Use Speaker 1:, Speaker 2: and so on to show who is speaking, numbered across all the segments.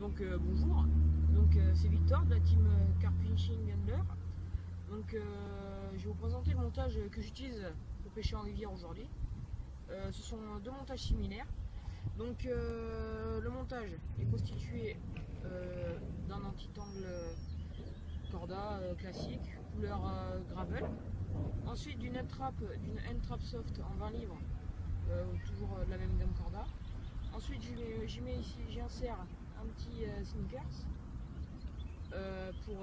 Speaker 1: Bonjour, c'est Victor de la team Carp Fishing Angler. Je vais vous présenter le montage que j'utilise pour pêcher en rivière aujourd'hui. Ce sont deux montages similaires. Le montage est constitué d'un anti-tangle Corda classique, couleur gravel. Ensuite d'une N-Trap soft en 20 livres, toujours de la même gamme Corda. Ensuite j'insère un petit sneakers pour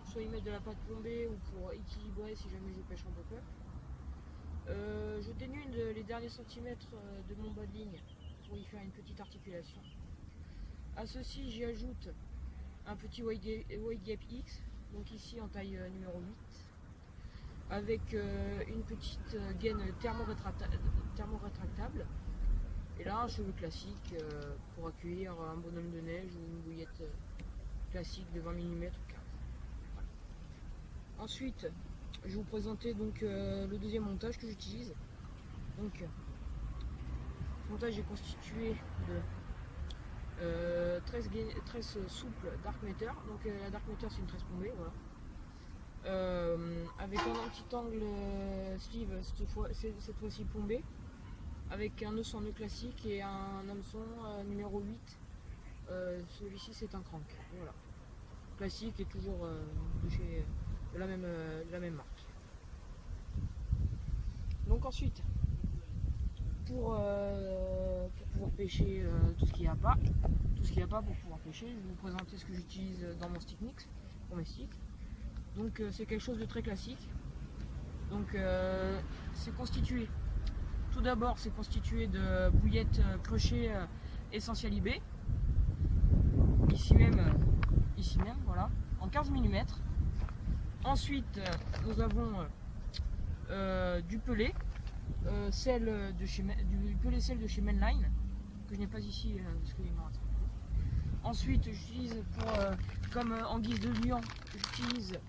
Speaker 1: soit y mettre de la pâte plombée ou pour équilibrer si jamais je pêche en pop-up. Je dénude les derniers centimètres de mon bas de ligne pour y faire une petite articulation. À ceci j'y ajoute un petit Wide Gap X, donc ici en taille numéro 8, avec une petite gaine thermo-rétractable. Et là, un cheveu classique pour accueillir un bonhomme de neige ou une bouillette classique de 20 mm ou 15. Voilà. Ensuite, je vais vous présenter le deuxième montage que j'utilise. Ce montage est constitué de 13 souples Dark Matter. La Dark Matter, c'est une 13 plombée, voilà. Avec un anti-tangle sleeve, cette fois-ci plombé, avec un nœud sans nœud classique et un hameçon numéro 8. Celui-ci c'est un crank, voilà. Classique et toujours de la même marque. Donc ensuite, pour pouvoir pêcher tout ce qu'il n'y a pas pour pouvoir pêcher, je vais vous présenter ce que j'utilise dans mon stick mix pour mes sticks. C'est quelque chose de très classique. C'est constitué. Tout d'abord, c'est constitué de bouillettes crochet Essential IB, ici même, voilà, en 15 mm. Ensuite, nous avons du pelé, du pelé sel de chez Mainline, que je n'ai pas ici parce qu'il m'en reste. Ensuite, j'utilise comme en guise de liant, j'utilise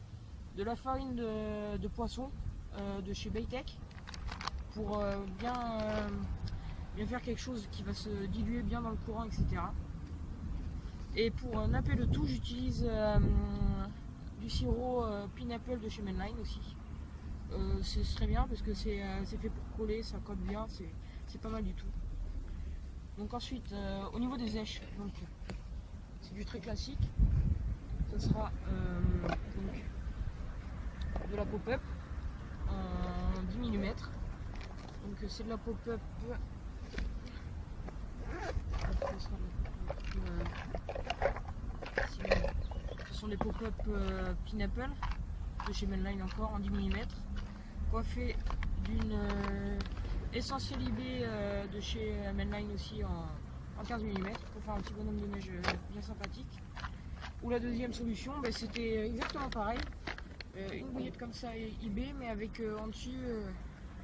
Speaker 1: de la farine de poisson de chez Baytech, pour bien faire quelque chose qui va se diluer bien dans le courant, etc. Et pour napper le tout, j'utilise du sirop Pineapple de chez Mainline aussi. C'est très bien parce que c'est fait pour coller, ça colle bien, c'est pas mal du tout. Ensuite, au niveau des èches, c'est du très classique. Ce sera de la pop-up en 10 mm. C'est de la pop-up. Ce sont des pop-up Pineapple de chez Mainline encore en 10 mm, coiffé d'une Essential IB de chez Mainline aussi en 15 mm pour faire un petit bonhomme de neige bien sympathique. Ou la deuxième solution, c'était exactement pareil, une bouillette comme ça IB, mais avec en dessus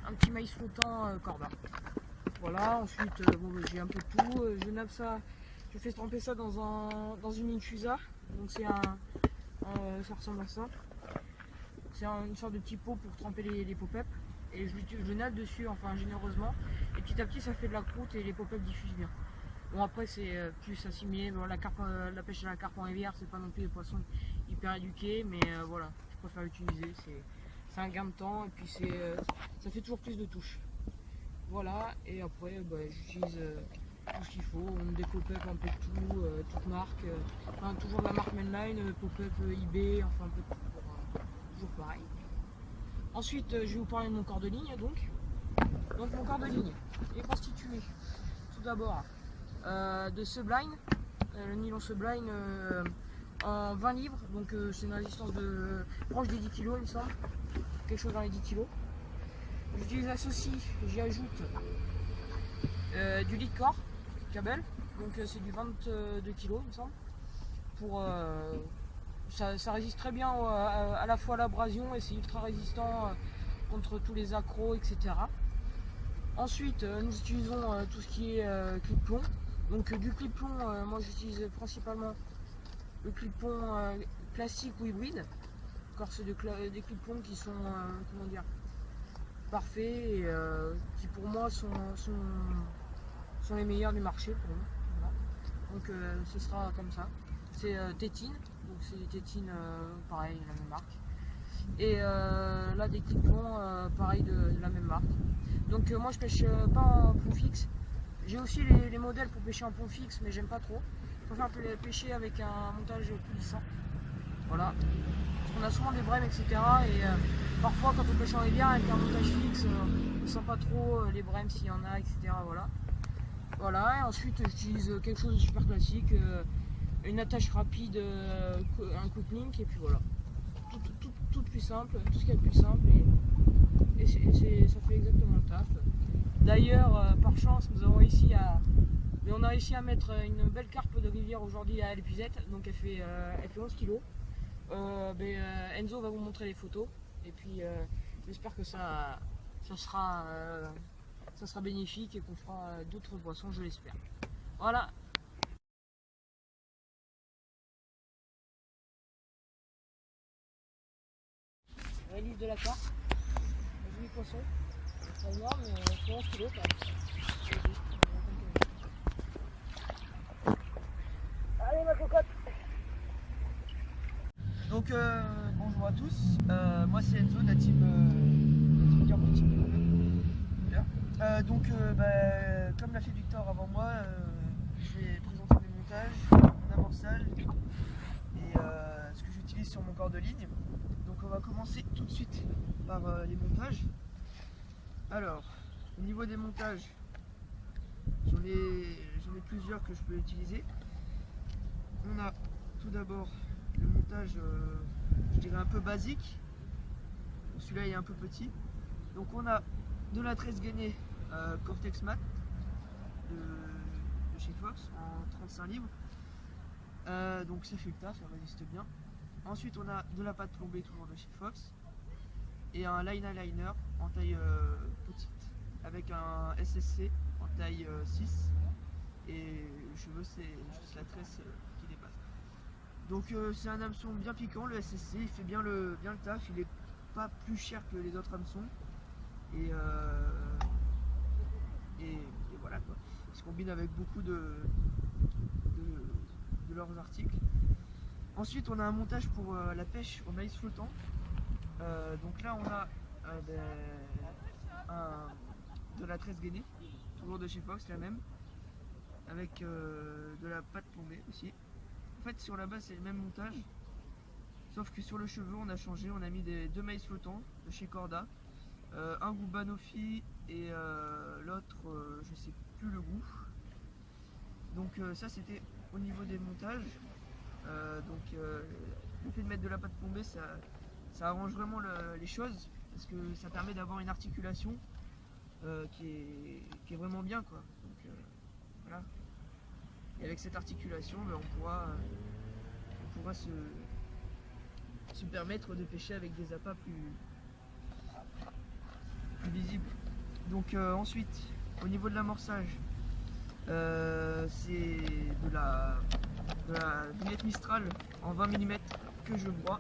Speaker 1: un petit maïs flottant Corda. Voilà. Ensuite j'ai un peu de tout, je nappe ça, je fais tremper ça dans une infusa. Ça ressemble à ça, c'est une sorte de petit pot pour tremper les pop-up, et je nappe dessus, enfin généreusement, et petit à petit ça fait de la croûte et les pop-up diffusent bien. Bon, après c'est plus assimilé. Bon, la pêche à la carpe en rivière, c'est pas non plus des poissons hyper éduqués, mais voilà, je préfère l'utiliser, c'est un gain de temps, et puis ça fait toujours plus de touches. Voilà. Et après j'utilise tout ce qu'il faut, des pop-up, un peu de tout, toute marque, toujours de la marque Mainline, pop-up IB, enfin un peu de tout, toujours pareil. Ensuite je vais vous parler de mon corps de ligne. Donc mon corps de ligne est constitué tout d'abord de Subline, le nylon Subline en 20 livres, c'est une résistance proche des 10 kg, il me semble, quelque chose dans les 10 kg. J'utilise la ceci, j'y ajoute du Leadcore câble, c'est du 22 kg, il me semble. Ça résiste très bien à la fois à l'abrasion, et c'est ultra résistant contre tous les accros, etc. Ensuite nous utilisons tout ce qui est clip plomb. Du clip plomb, moi j'utilise principalement le clip plomb classique ou hybride. C'est des clip plomb qui sont parfaits, et qui pour moi sont les meilleurs du marché pour moi. Voilà. Donc ce sera comme ça. C'est tétine, donc c'est des tétines pareil, la même marque. Et là des clipons pareil de la même marque. Donc moi je pêche pas en pont fixe. J'ai aussi les modèles pour pêcher en pont fixe, mais j'aime pas trop. Je préfère pêcher avec un montage coulissant. Voilà. Parce qu'on a souvent des brèmes, etc. Et parfois quand on pêche en rivière avec un montage fixe, on ne sent pas trop les brèmes s'il y en a, etc. Voilà. Voilà. Et ensuite j'utilise quelque chose de super classique, une attache rapide, un quick link, et puis voilà. Tout plus simple, tout ce qu'il y a de plus simple. Et ça fait exactement le taf. D'ailleurs, par chance, on a réussi à mettre une belle carpe de rivière aujourd'hui à l'épuisette, donc elle fait 11 kg. Enzo va vous montrer les photos, et puis j'espère que ça sera bénéfique et qu'on fera d'autres poissons, je l'espère. Voilà. La liste de la carte, un joli poisson, pas énorme, mais c'est 11 kg quand même. Allez ma cocotte.
Speaker 2: Donc bonjour à tous, moi c'est Enzo de la team comme l'a fait Victor avant moi, je vais présenter mes montages, mon amorçage et ce que j'utilise sur mon corps de ligne. Donc on va commencer tout de suite par les montages. Alors, au niveau des montages, j'en ai plusieurs que je peux utiliser. On a tout d'abord le montage, je dirais un peu basique. Celui-là il est un peu petit. Donc on a de la tresse gainée Cortex Mat de chez Fox en 35 livres. Donc ça fait le taf, ça résiste bien. Ensuite on a de la pâte plombée toujours de chez Fox. Et un line liner en taille petite avec un SSC en taille 6. Et le cheveu c'est juste la tresse qui dépasse. Donc c'est un hameçon bien piquant, le SSC, il fait bien le taf, il est pas plus cher que les autres hameçons. Et voilà quoi. Il se combine avec beaucoup de leurs articles. Ensuite on a un montage pour la pêche au maïs flottant. Donc là on a de la tresse gainée, toujours de chez Fox, la même, avec de la pâte plombée aussi. En fait sur la base c'est le même montage, sauf que sur le cheveu on a changé, on a mis deux maïs flottants de chez Corda, un goût Banoffee et l'autre je sais plus le goût. Donc ça c'était au niveau des montages. Le fait de mettre de la pâte plombée ça arrange vraiment les choses, parce que ça permet d'avoir une articulation qui est vraiment bien quoi. Donc voilà. Et avec cette articulation on pourra se permettre de pêcher avec des appâts plus visibles. Donc ensuite au niveau de l'amorçage, c'est de la vignette Mistral en 20 mm que je broie.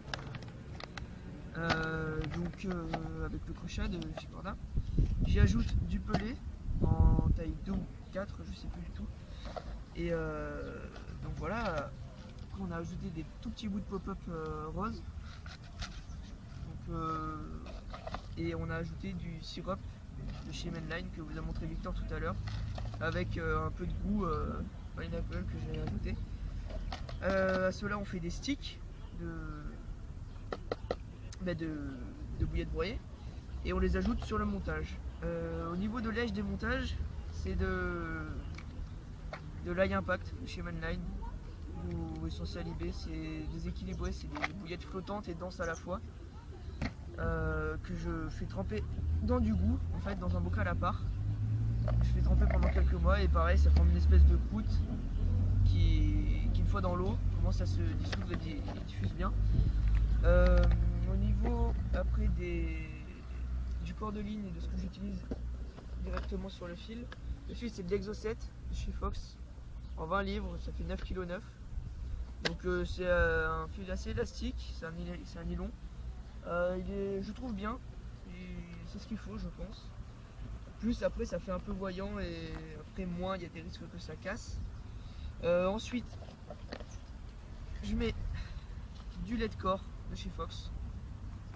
Speaker 2: Avec le crochet de chez Corda. J'y ajoute du pelé en taille 2 ou 4, je sais plus du tout. Et donc voilà, après on a ajouté des tout petits bouts de pop-up rose. Et on a ajouté du sirop de chez Mainline que vous a montré Victor tout à l'heure, avec un peu de goût pineapple que j'ai ajouté. À cela on fait des sticks de bouillettes broyées et on les ajoute sur le montage. Au niveau de l'èche des montages, c'est de l'ail impact de chez Mainline ou Essential IB. C'est déséquilibré, c'est des bouillettes flottantes et denses à la fois, que je fais tremper dans du goût, en fait dans un bocal à part. Je fais tremper pendant quelques mois et pareil ça forme une espèce de croûte qui une fois dans l'eau commence à se dissoudre et diffuse bien. Au niveau après du corps de ligne et de ce que j'utilise directement sur le fil c'est de l'Exo7 de chez Fox en 20 livres, ça fait 9,9 kg. Donc c'est un fil assez élastique, c'est un nylon. Je trouve bien, c'est ce qu'il faut je pense. Plus après ça fait un peu voyant et après moins il y a des risques que ça casse. Ensuite, je mets du lait de corps de chez Fox,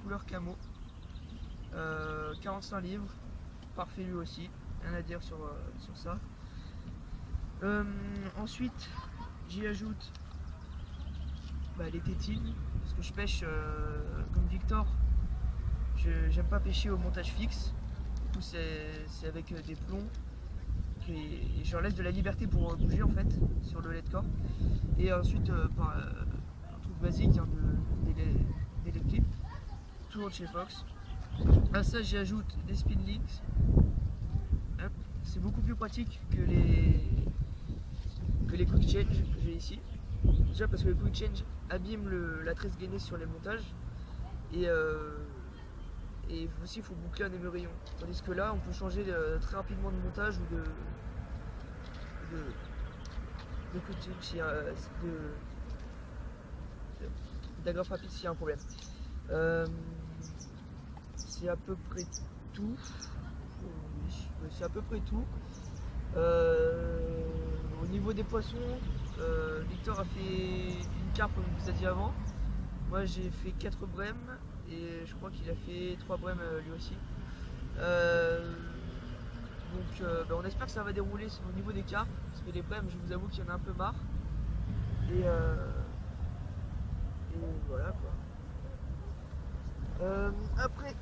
Speaker 2: couleur camo, 45 livres, parfait lui aussi, rien à dire sur ça. Ensuite, j'y ajoute les tétines, parce que je pêche comme Victor, j'aime pas pêcher au montage fixe, du coup c'est avec des plombs, et je leur laisse de la liberté pour bouger en fait, sur le lait de corps. Et ensuite, un truc basique hein, des clips, toujours de chez Fox. À ça j'y ajoute des spin links. C'est beaucoup plus pratique que les quick change que j'ai ici. Déjà parce que le quick change abîme la tresse gainée sur les montages et aussi il faut boucler un émerillon. Tandis que là on peut changer très rapidement de montage ou de quick change d'agrafe rapide s'il y a un problème. C'est à peu près tout. Oui, c'est à peu près tout. Au niveau des poissons, Victor a fait une carpe comme je vous ai dit avant. Moi j'ai fait 4 brèmes et je crois qu'il a fait 3 brèmes lui aussi. On espère que ça va dérouler au niveau des carpes, parce que les brèmes je vous avoue qu'il y en a un peu marre. Et voilà quoi. Après,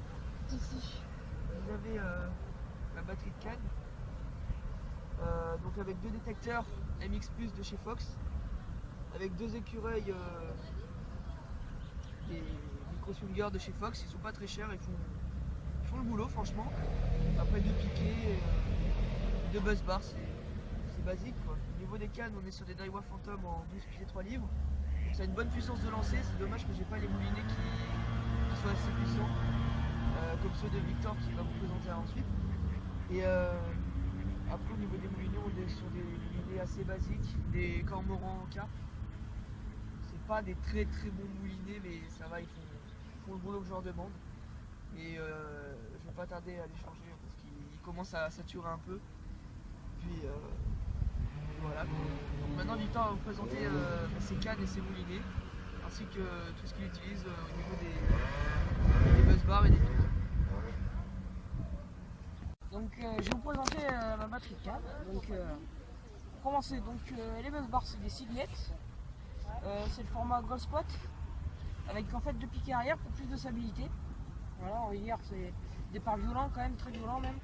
Speaker 2: ici, vous avez la batterie de canne. Donc avec 2 détecteurs MX Plus de chez Fox, avec 2 écureuils des micro-swingers de chez Fox. Ils sont pas très chers, ils font le boulot franchement. Après 2 piquets, 2 buzz bars, c'est basique quoi. Au niveau des cannes, on est sur des Daiwa Phantom en 12 pieds 3 livres. Donc ça a une bonne puissance de lancer, c'est dommage que j'ai pas les moulinets qui soient assez puissants, comme ceux de Victor qui va vous présenter ensuite. Et après au niveau des moulinets, on est sur des moulinets assez basiques, des cormorans en carpe. C'est pas des très bons moulinets, mais ça va, ils font le boulot que je leur demande. Et je vais pas tarder à les changer parce qu'ils commencent à saturer un peu. Puis voilà. Donc maintenant Victor va vous présenter ses cannes et ses moulinets, ainsi que tout ce qu'il utilise au niveau des buzz bars et des tours. Donc je vais vous présenter ma batterie de canne. Donc pour commencer, les buzz bars c'est des Signet. C'est le format Gold Spot avec en fait 2 piquets arrière pour plus de stabilité. Voilà, en rivière c'est des parts violents quand même, très violents même.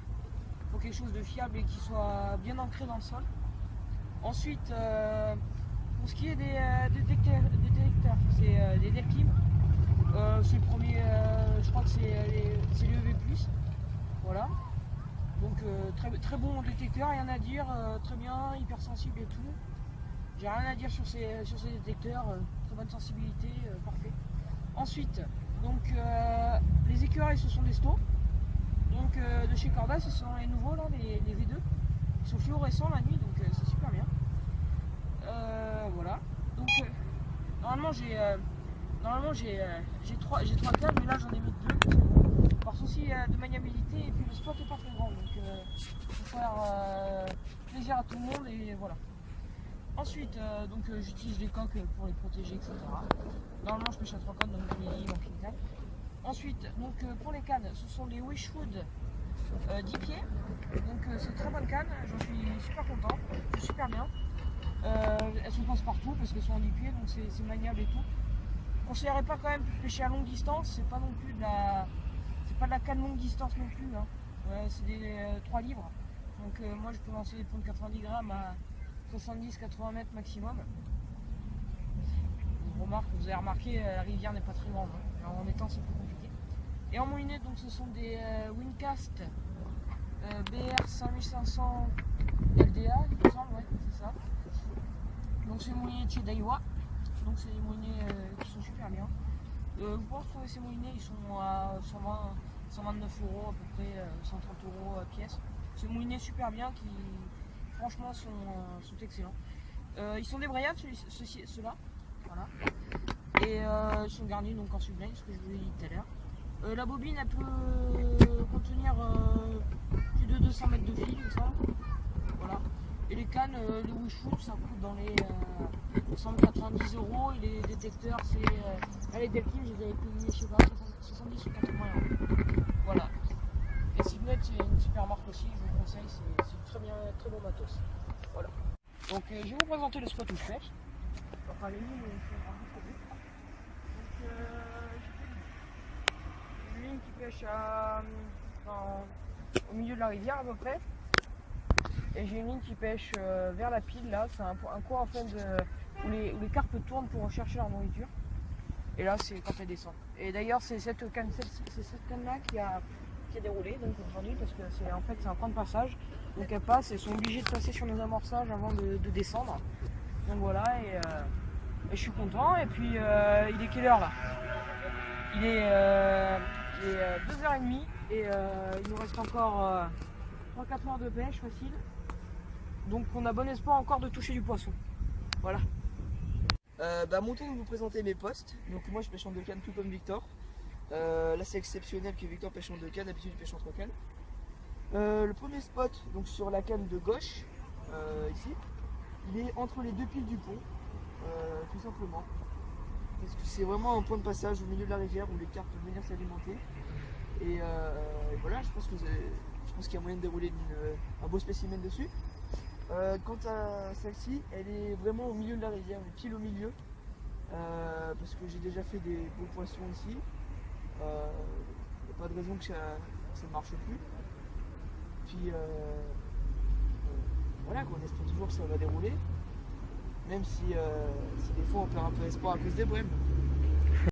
Speaker 2: Il faut quelque chose de fiable et qui soit bien ancré dans le sol. Ensuite, pour ce qui est des détecteurs, c'est des Delkim. C'est le premier, je crois que c'est l'EV+. Voilà. Donc très bon détecteur, rien à dire, très bien, hyper sensible et tout. J'ai rien à dire sur ces détecteurs, très bonne sensibilité, parfait. Ensuite, les écureuils ce sont des Sto. Donc de chez Corda, ce sont les nouveaux là, les V2. Ils sont fluorescents la nuit, donc c'est super bien. Voilà. Donc normalement j'ai 3 cannes, mais là j'en ai mis 2 par souci de maniabilité, et puis le spot est pas très grand, donc pour faire plaisir à tout le monde, et voilà. Ensuite j'utilise les coques pour les protéger, etc. Normalement je pêche à 3 cannes, donc je les lis en king canne. Ensuite pour les cannes, ce sont les Wishwood 10 pieds, donc c'est très bonne canne, j'en suis super content, c'est super bien. Elles se passent partout parce qu'elles sont en 10 pieds, donc c'est maniable et tout. Je ne conseillerais pas quand même de pêcher à longue distance, c'est pas non plus de la canne longue distance non plus, hein. C'est des 3 livres, donc moi je peux lancer des ponts de 90 grammes à 70-80 mètres maximum. Vous avez remarqué, la rivière n'est pas très grande, hein. Alors, en étang c'est plus compliqué. Et en moulinet, donc ce sont des Windcast BR 5500 LDA, il me semble, ouais, c'est ça. Donc c'est des moulinets de chez Daiwa, donc c'est des moulinets qui sont super bien. Vous pouvez trouver ces moulinets, ils sont à 129 € à peu près, 130 € à pièce. C'est des moulinets super bien qui franchement sont excellents. Ils sont débrayables ceux-là, voilà. Et ils sont garnis donc en sublime, ce que je vous ai dit tout à l'heure. La bobine elle peut contenir plus de 200 mètres de fil, il me semble. Voilà.
Speaker 1: Et les cannes de Wishfood, ça coûte dans les 190 € et les détecteurs, c'est. Les Delkim, je les avais payés, je sais pas, 70 ou 80 €. Voilà. Et Signet, c'est une super marque aussi, je vous conseille, c'est très bon matos. Voilà. Donc je vais vous présenter le spot où je pêche. Enfin les lignes, donc j'ai une ligne qui pêche au milieu de la rivière à peu près. Et j'ai une ligne qui pêche vers la pile là, c'est un coin en fait où les carpes tournent pour chercher leur nourriture. Et là c'est quand elles descendent. Et d'ailleurs c'est cette canne là qui a déroulé donc aujourd'hui parce que c'est un point de passage. Donc elles passent et sont obligées de passer sur nos amorçages avant de descendre. Donc voilà et je suis content. Et puis il est quelle heure là? Il est 2h30 et il nous reste encore 3-4 heures de pêche facile. Donc on a bon espoir encore de toucher du poisson. Voilà.
Speaker 2: Mon tour de vous présenter mes postes. Donc moi je pêche en 2 cannes tout comme Victor. Là c'est exceptionnel que Victor pêche en 2 cannes, d'habitude il pêche en 3 cannes. Le premier spot, donc sur la canne de gauche, ici, il est entre les 2 piles du pont, tout simplement. Parce que c'est vraiment un point de passage au milieu de la rivière où les carpes peuvent venir s'alimenter. Et voilà, je pense qu'il y a moyen de dérouler un beau spécimen dessus. Quant à celle-ci, elle est vraiment au milieu de la rivière, pile au milieu, parce que j'ai déjà fait des beaux poissons ici. Il n'y a pas de raison que ça ne marche plus. Puis voilà, on espère toujours que ça va dérouler, même si des fois on perd un peu espoir à cause des brèmes.